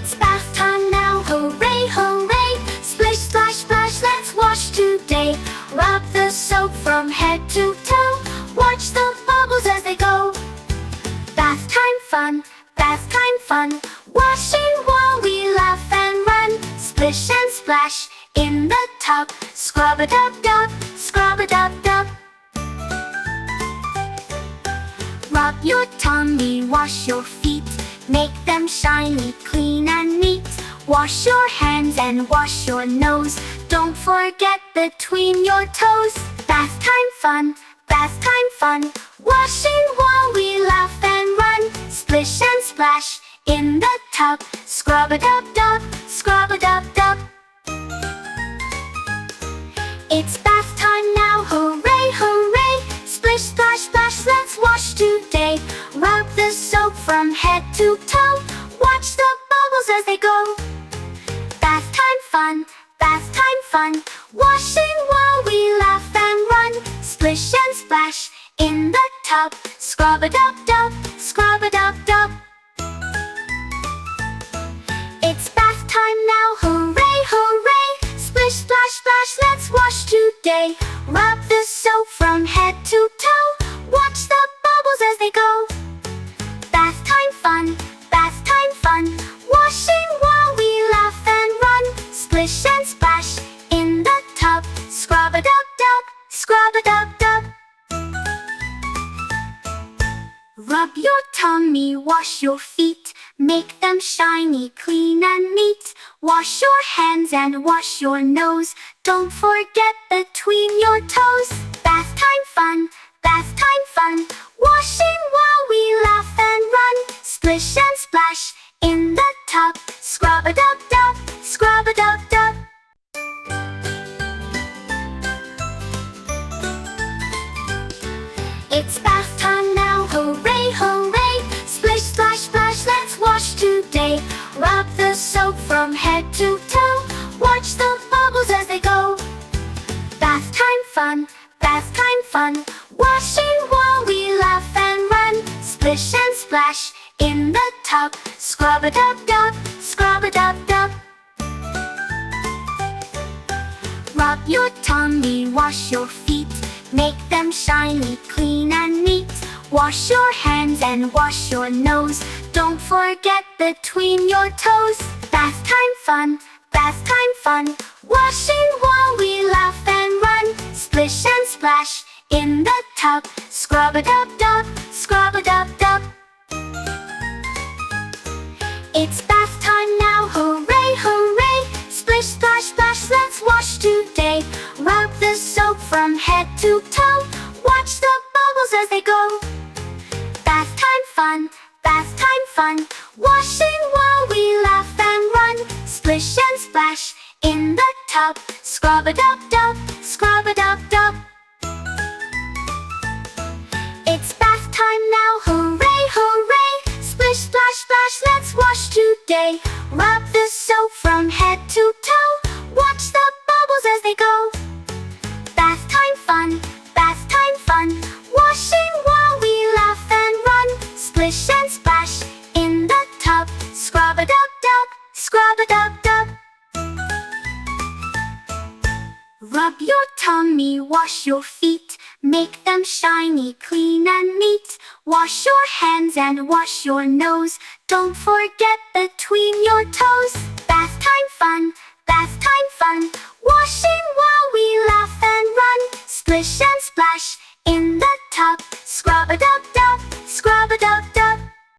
It's bath time now, hooray, hooray! Splish, splash, splash, let's wash today. Rub the soap from head to toe. Watch the bubbles as they go. Bath time fun, bath time fun. Washing while we laugh and run. Splish and splash in the tub. Scrub-a-dub-dub, scrub-a-dub-dub. Rub your tummy, wash your feet. Make them shiny, clean and neat. Wash your hands and wash your nose. Don't forget between your toes. Bath time fun, bath time fun. Washing while we laugh and run. Splish and splash in the tub. Scrub-a-dub-dub, scrub-a-dub-dub. It's bath time now, hooray, hooray! Splish, splash, splash, let's wash today. Rub the soap from head to toe. Watch the bubbles as they go. Bath time fun, bath time fun. Washing while we laugh and run. Splish and splash in the tub. Scrub-a-dub-dub, scrub-a-dub-dub. It's bath time now, hooray, hooray! Splish, splash, splash, let's wash today. Rub the soap from head to toe. Watch the bubbles as they go. Bath time fun, bath time fun. Washing while we laugh and run. Splish and splash in the tub. Scrub-a-dub-dub, scrub-a-dub-dub. Rub your tummy, wash your feet. Make them shiny, clean and neat. Wash your hands and wash your nose. Don't forget between your toes. Bath time fun, bath time fun. Washing while we laugh and run. Splish and splash in the tub. Scrub-a-dub-dub, scrub-a-dub-dub. It's bath time now, hooray, hooray! Splish, splash, splash, let's wash today. Rub the soap from head to toe. Watch the bubbles as they go. Bath time fun, bath time fun. Washing while we laugh and run. Splish and splash in the tub. Scrub-a-dub-dub, scrub-a-dub-dub. Rub your tummy, wash your feet. Make them shiny, clean and neat. Wash your hands and wash your nose. Don't forget between your toes. Bath time fun, bath time fun. Washing while we laugh and run. Splish and splash in the tub. Scrub-a-dub-dub, scrub-a-dub-dub. It's bath time now, hooray, hooray! Splish, splash, splash, let's wash today. Rub the soap from head to toe. Watch the bubbles as they go. Bath time fun, bath time fun. Washing while we laugh and run. Splish and splash in the tub. Scrub-a-dub-dub, scrub-a-dub-dub. It's bath time now, hooray, hooray! Splish, splash, splash, let's wash today. Rub the soap from head to toe. Watch the bubbles as they go. Bath time fun, bath time fun. Washing while we laugh and run. Splish and splash in the tub. Scrub-a-dub-dub, scrub-a-dub-dub. Rub your tummy, wash your feet. Make them shiny, clean and neat. Wash your hands and wash your nose. Don't forget between your toes. Bath time fun, bath time fun. Washing while we laugh and run. Splish and splash in the tub. Scrub-a-dub-dub, scrub-a-dub-dub.